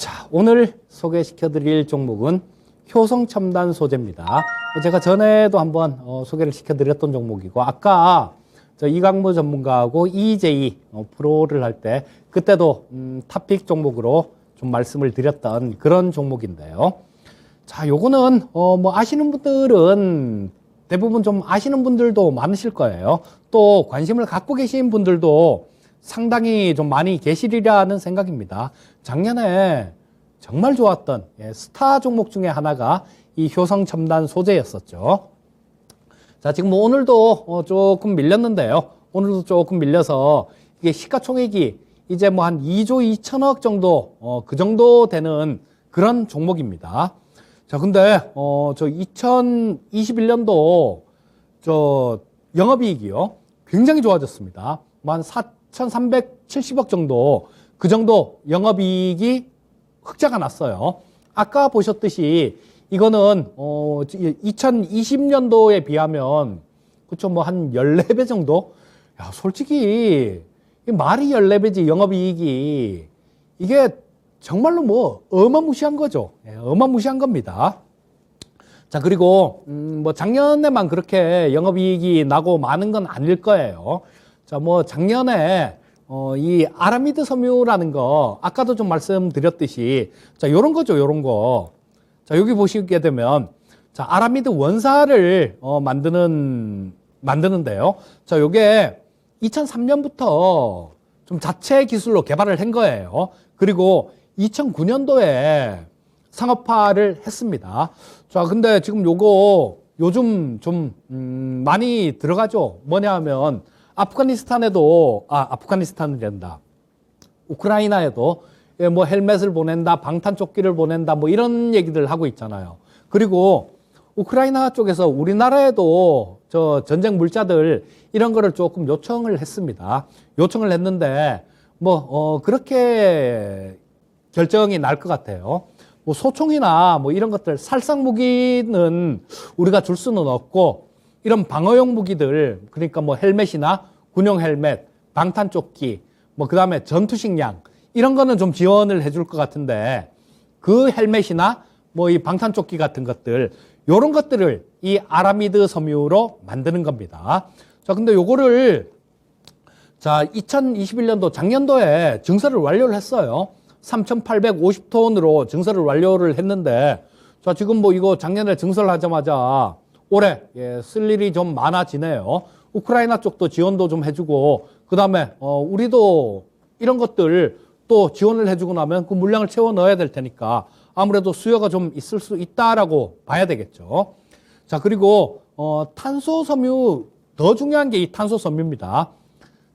자, 오늘 소개시켜 드릴 종목은 효성첨단 소재입니다. 제가 전에도 한번 소개를 시켜 드렸던 종목이고, 아까 저 이강무 전문가하고 EJ 프로를 할 때 그때도 탑픽 종목으로 좀 말씀을 드렸던 그런 종목인데요. 자, 요거는 뭐 아시는 분들은 대부분 좀 아시는 분들도 많으실 거예요. 또 관심을 갖고 계신 분들도 상당히 좀 많이 계시리라는 생각입니다. 작년에 정말 좋았던 스타 종목 중에 하나가 이 효성첨단 소재였었죠. 자, 지금 뭐 오늘도 조금 밀렸는데요. 오늘도 조금 밀려서 이게 시가총액이 이제 뭐 한 2조 2천억 정도, 그 정도 되는 그런 종목입니다. 자, 근데 저 2021년도 저 영업이익이요, 굉장히 좋아졌습니다. 뭐 한 4,370억 정도, 그 정도 영업이익이 흑자가 났어요. 아까 보셨듯이 이거는 2020년도에 비하면 그쵸, 뭐 한 14배 정도? 야, 솔직히 말이 14배지 영업이익이. 이게 정말로 뭐 어마무시한 거죠. 어마무시한 겁니다. 자, 그리고 뭐 작년에만 그렇게 영업이익이 나고 많은 건 아닐 거예요. 자, 뭐 작년에 이 아라미드 섬유라는 거 아까도 좀 말씀드렸듯이, 자, 요런 거죠, 요런 거. 자, 여기 보시게 되면, 자, 아라미드 원사를 만드는데요. 자, 요게 2003년부터 좀 자체 기술로 개발을 한 거예요. 그리고 2009년도에 상업화를 했습니다. 자, 근데 지금 요거 요즘 좀 많이 들어가죠. 뭐냐 하면 아프가니스탄이 된다. 우크라이나에도 뭐 헬멧을 보낸다, 방탄조끼를 보낸다, 뭐 이런 얘기들 하고 있잖아요. 그리고 우크라이나 쪽에서 우리나라에도 저 전쟁 물자들 이런 거를 조금 요청을 했습니다. 요청을 했는데 뭐 그렇게 결정이 날 것 같아요. 뭐 소총이나 뭐 이런 것들, 살상 무기는 우리가 줄 수는 없고, 이런 방어용 무기들, 그러니까 뭐 헬멧이나 군용 헬멧, 방탄조끼, 뭐 그다음에 전투식량, 이런 거는 좀 지원을 해줄 것 같은데, 그 헬멧이나 뭐 이 방탄조끼 같은 것들, 요런 것들을 이 아라미드 섬유로 만드는 겁니다. 자, 근데 요거를 자, 2021년도 작년도에 증설을 완료를 했어요. 3,850톤으로 증설을 완료를 했는데, 자, 지금 뭐 이거 작년에 증설하자마자 올해 쓸 일이 좀 많아지네요. 우크라이나 쪽도 지원도 좀 해주고, 그 다음에 우리도 이런 것들 또 지원을 해주고 나면 그 물량을 채워 넣어야 될 테니까 아무래도 수요가 좀 있을 수 있다라고 봐야 되겠죠. 자, 그리고 탄소섬유, 더 중요한 게 이 탄소섬유입니다.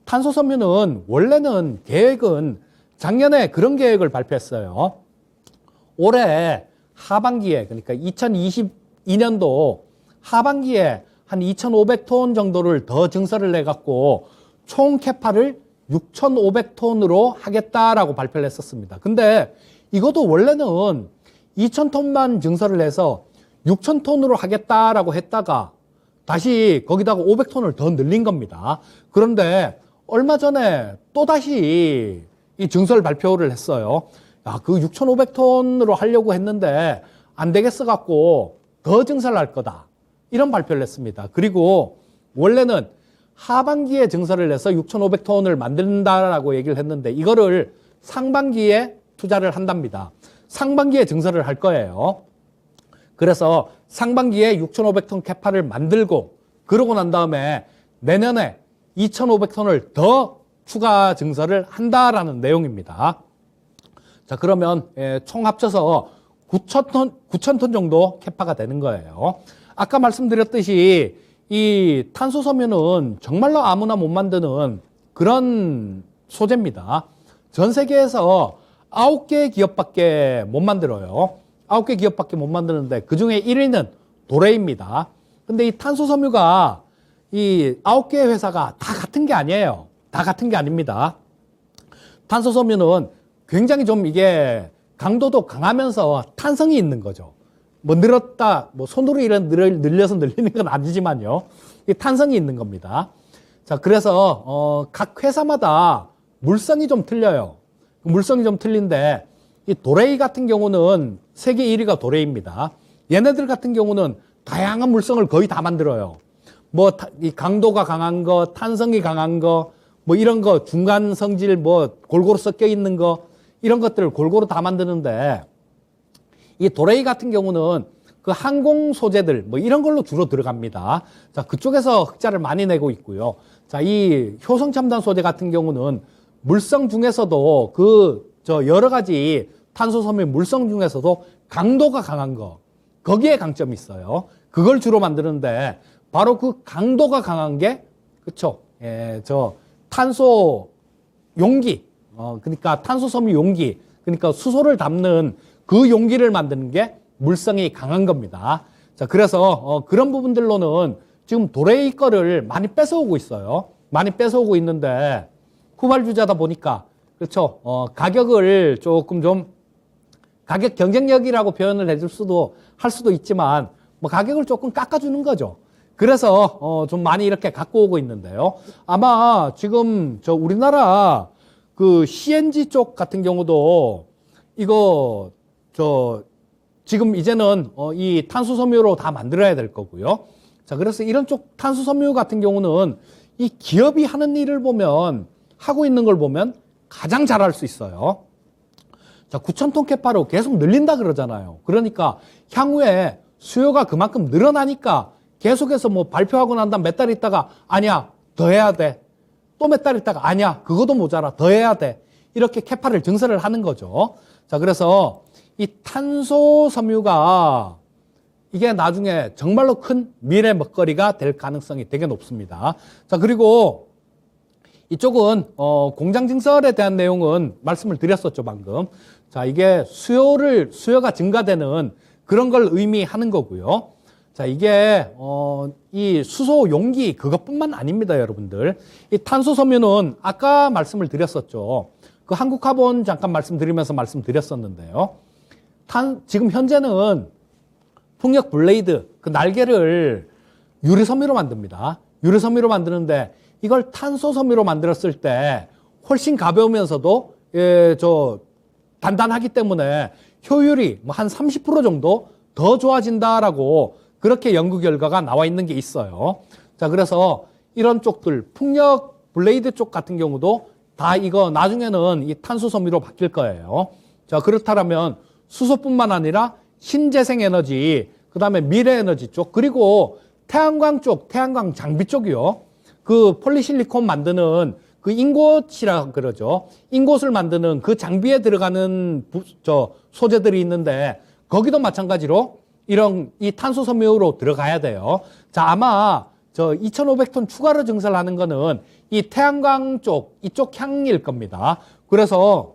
탄소섬유는 원래는 계획은 작년에 그런 계획을 발표했어요. 올해 하반기에, 그러니까 2022년도 하반기에 한 2,500톤 정도를 더 증설을 해갖고 총 캐파를 6,500톤으로 하겠다라고 발표를 했었습니다. 근데 이것도 원래는 2,000톤만 증설을 해서 6,000톤으로 하겠다라고 했다가 다시 거기다가 500톤을 더 늘린 겁니다. 그런데 얼마 전에 또다시 이 증설 발표를 했어요. 야, 그 6,500톤으로 하려고 했는데 안 되겠어 갖고 더 증설할 거다, 이런 발표를 했습니다. 그리고 원래는 하반기에 증설을 해서 6,500톤을 만든다라고 얘기를 했는데 이거를 상반기에 투자를 한답니다. 상반기에 증설을 할 거예요. 그래서 상반기에 6,500톤 캐파를 만들고, 그러고 난 다음에 내년에 2,500톤을 더 추가 증설을 한다라는 내용입니다. 자, 그러면 총 합쳐서 9,000톤 정도 캐파가 되는 거예요. 아까 말씀드렸듯이 이 탄소섬유는 정말로 아무나 못 만드는 그런 소재입니다. 전 세계에서 9개 기업밖에 못 만들어요. 9개 기업밖에 못 만드는데 그 중에 1위는 도레입니다. 근데 이 탄소섬유가 이 9개 회사가 다 같은 게 아니에요. 다 같은 게 아닙니다. 탄소섬유는 굉장히 좀 이게 강도도 강하면서 탄성이 있는 거죠. 뭐 늘었다, 뭐 손으로 이런 늘려서 늘리는 건 아니지만요. 이 탄성이 있는 겁니다. 자, 그래서 각 회사마다 물성이 좀 틀려요. 물성이 좀 틀린데 이 도레이 같은 경우는 세계 1위가 도레이입니다. 얘네들 같은 경우는 다양한 물성을 거의 다 만들어요. 뭐 이 강도가 강한 거, 탄성이 강한 거, 뭐 이런 거 중간 성질 뭐 골고루 섞여 있는 거 이런 것들을 골고루 다 만드는데 이 도레이 같은 경우는 그 항공 소재들 뭐 이런 걸로 주로 들어갑니다. 자, 그쪽에서 흑자를 많이 내고 있고요. 자, 이 효성 첨단 소재 같은 경우는 물성 중에서도 여러 가지 탄소 섬유 물성 중에서도 강도가 강한 거 거기에 강점이 있어요. 그걸 주로 만드는데 바로 그 강도가 강한 게 그쵸? 탄소 용기 그러니까 탄소 섬유 용기 그러니까 수소를 담는 그 용기를 만드는 게 물성이 강한 겁니다. 자, 그래서 그런 부분들로는 지금 도레이 거를 많이 뺏어오고 있어요. 많이 뺏어오고 있는데 후발주자다 보니까 그렇죠. 가격을 조금 좀 가격 경쟁력이라고 표현을 할 수도 있지만 뭐 가격을 조금 깎아주는 거죠. 그래서 좀 많이 이렇게 갖고 오고 있는데요. 아마 지금 우리나라 그 CNG 쪽 같은 경우도 이거 지금 이제는 이 탄소 섬유로 다 만들어야 될 거고요. 자, 그래서 이런 쪽 탄소 섬유 같은 경우는 이 기업이 하는 일을 보면 하고 있는 걸 보면 가장 잘할 수 있어요. 자, 9,000톤 캐파로 계속 늘린다 그러잖아요. 그러니까 향후에 수요가 그만큼 늘어나니까 계속해서 뭐 발표하고 난 다음 몇 달 있다가 아니야, 더 해야 돼. 또 몇 달 있다가 아니야, 그거도 모자라, 더 해야 돼. 이렇게 캐파를 증설을 하는 거죠. 자, 그래서 이 탄소 섬유가 이게 나중에 정말로 큰 미래 먹거리가 될 가능성이 되게 높습니다. 자, 그리고 이쪽은 공장 증설에 대한 내용은 말씀을 드렸었죠, 방금. 자, 이게 수요가 증가되는 그런 걸 의미하는 거고요. 자, 이게 이 수소 용기 그것뿐만 아닙니다, 여러분들. 이 탄소 섬유는 아까 말씀을 드렸었죠. 그 한국카본 잠깐 말씀드리면서 말씀드렸었는데요. 지금 현재는 풍력 블레이드 그 날개를 유리섬유로 만듭니다. 유리섬유로 만드는데 이걸 탄소 섬유로 만들었을 때 훨씬 가벼우면서도 단단하기 때문에 효율이 뭐 한 30% 정도 더 좋아진다라고 그렇게 연구 결과가 나와 있는 게 있어요. 자, 그래서 이런 쪽들 풍력 블레이드 쪽 같은 경우도 다 이거 나중에는 이 탄소 섬유로 바뀔 거예요. 자, 그렇다면 수소뿐만 아니라 신재생에너지, 그 다음에 미래에너지 쪽, 그리고 태양광 쪽, 태양광 장비 쪽이요. 그 폴리실리콘 만드는 그 인곳이라 그러죠. 인곳을 만드는 그 장비에 들어가는 소재들이 있는데 거기도 마찬가지로 이런 이 탄소 섬유로 들어가야 돼요. 자, 아마 2,500톤 추가로 증설하는 거는 이 태양광 쪽, 이쪽 향일 겁니다. 그래서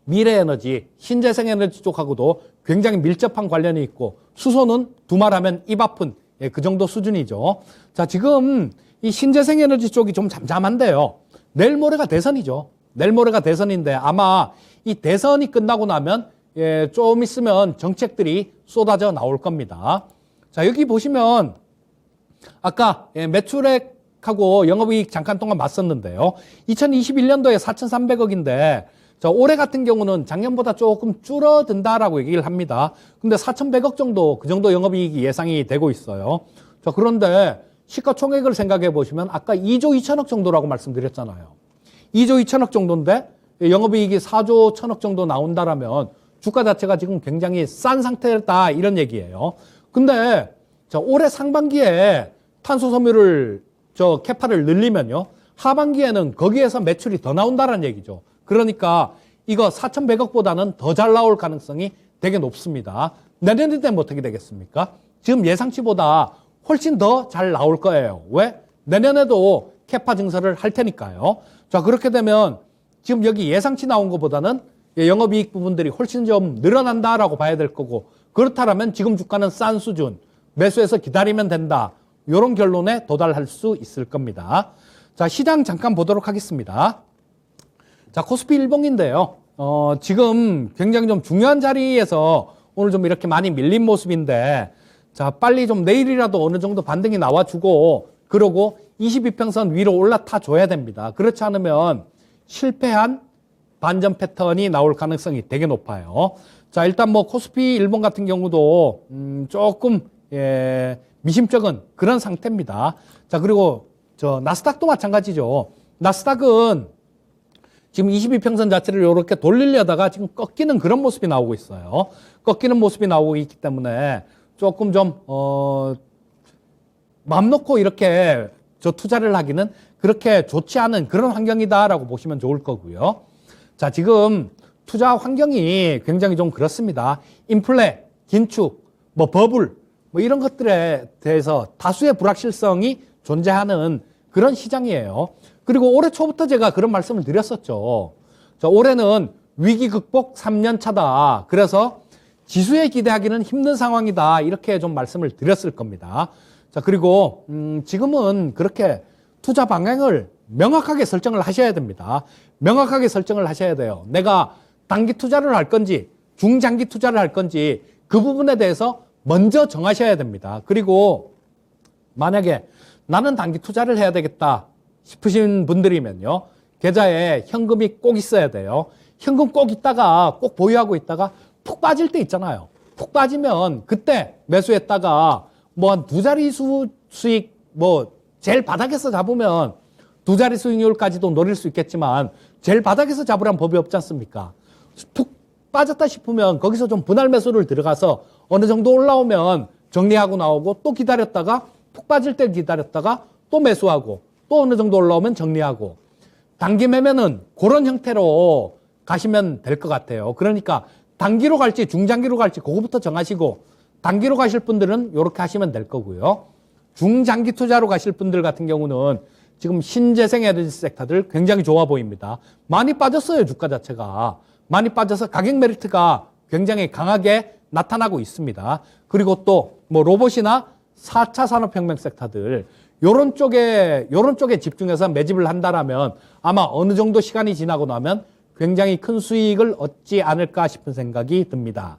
미래에너지, 신재생에너지 쪽하고도 굉장히 밀접한 관련이 있고 수소는 두말하면 입 아픈 그 정도 수준이죠. 자, 지금 이 신재생에너지 쪽이 좀 잠잠한데요. 내일 모레가 대선이죠. 내일 모레가 대선인데 아마 이 대선이 끝나고 나면 좀 있으면 정책들이 쏟아져 나올 겁니다. 자, 여기 보시면 아까 매출액하고 영업이익 잠깐 동안 봤었는데요. 2021년도에 4,300억인데 올해 같은 경우는 작년보다 조금 줄어든다라고 얘기를 합니다. 근데 4,100억 정도 그 정도 영업이익이 예상이 되고 있어요. 자, 그런데 시가총액을 생각해 보시면 아까 2조 2천억 정도라고 말씀드렸잖아요. 2조 2천억 정도인데 영업이익이 4조 1천억 정도 나온다라면 주가 자체가 지금 굉장히 싼 상태다 이런 얘기예요. 근데 올해 상반기에 탄소 섬유를 캐파를 늘리면요. 하반기에는 거기에서 매출이 더 나온다는 얘기죠. 그러니까 이거 4,100억보다는 더 잘 나올 가능성이 되게 높습니다. 내년에 되면 어떻게 되겠습니까? 지금 예상치보다 훨씬 더 잘 나올 거예요. 왜? 내년에도 캐파 증설을 할 테니까요. 자, 그렇게 되면 지금 여기 예상치 나온 것보다는 영업이익 부분들이 훨씬 좀 늘어난다라고 봐야 될 거고 그렇다면 지금 주가는 싼 수준, 매수해서 기다리면 된다. 이런 결론에 도달할 수 있을 겁니다. 자, 시장 잠깐 보도록 하겠습니다. 자, 코스피 일봉인데요. 지금 굉장히 좀 중요한 자리에서 오늘 좀 이렇게 많이 밀린 모습인데 자, 빨리 좀 내일이라도 어느 정도 반등이 나와주고 그러고 22평선 위로 올라타 줘야 됩니다. 그렇지 않으면 실패한 반전 패턴이 나올 가능성이 되게 높아요. 자, 일단 뭐 코스피 일본 같은 경우도 조금 미심쩍은 그런 상태입니다. 자, 그리고 저 나스닥도 마찬가지죠. 나스닥은 지금 22평선 자체를 이렇게 돌리려다가 지금 꺾이는 그런 모습이 나오고 있어요. 꺾이는 모습이 나오고 있기 때문에 조금 좀 마음 놓고 이렇게 저 투자를 하기는 그렇게 좋지 않은 그런 환경이다라고 보시면 좋을 거고요. 자, 지금 투자 환경이 굉장히 좀 그렇습니다. 인플레, 긴축, 뭐 버블, 뭐 이런 것들에 대해서 다수의 불확실성이 존재하는 그런 시장이에요. 그리고 올해 초부터 제가 그런 말씀을 드렸었죠. 자, 올해는 위기 극복 3년 차다. 그래서 지수에 기대하기는 힘든 상황이다. 이렇게 좀 말씀을 드렸을 겁니다. 자, 그리고 지금은 그렇게 투자 방향을 명확하게 설정을 하셔야 됩니다. 명확하게 설정을 하셔야 돼요. 내가 단기 투자를 할 건지 중장기 투자를 할 건지 그 부분에 대해서 먼저 정하셔야 됩니다. 그리고 만약에 나는 단기 투자를 해야 되겠다 싶으신 분들이면요. 계좌에 현금이 꼭 있어야 돼요. 현금 꼭 있다가 꼭 보유하고 있다가 푹 빠질 때 있잖아요. 푹 빠지면 그때 매수했다가 뭐 한 두 자리 수익 뭐 제일 바닥에서 잡으면 두 자리 수익률까지도 노릴 수 있겠지만 제일 바닥에서 잡으란 법이 없지 않습니까? 푹 빠졌다 싶으면 거기서 좀 분할 매수를 들어가서 어느 정도 올라오면 정리하고 나오고 또 기다렸다가 푹 빠질 때 기다렸다가 또 매수하고 또 어느 정도 올라오면 정리하고 단기 매매는 그런 형태로 가시면 될 것 같아요. 그러니까 단기로 갈지 중장기로 갈지 그거부터 정하시고 단기로 가실 분들은 이렇게 하시면 될 거고요. 중장기 투자로 가실 분들 같은 경우는 지금 신재생 에너지 섹터들 굉장히 좋아 보입니다. 많이 빠졌어요, 주가 자체가. 많이 빠져서 가격 메리트가 굉장히 강하게 나타나고 있습니다. 그리고 또 뭐 로봇이나 4차 산업혁명 섹터들 요런 쪽에 집중해서 매집을 한다라면 아마 어느 정도 시간이 지나고 나면 굉장히 큰 수익을 얻지 않을까 싶은 생각이 듭니다.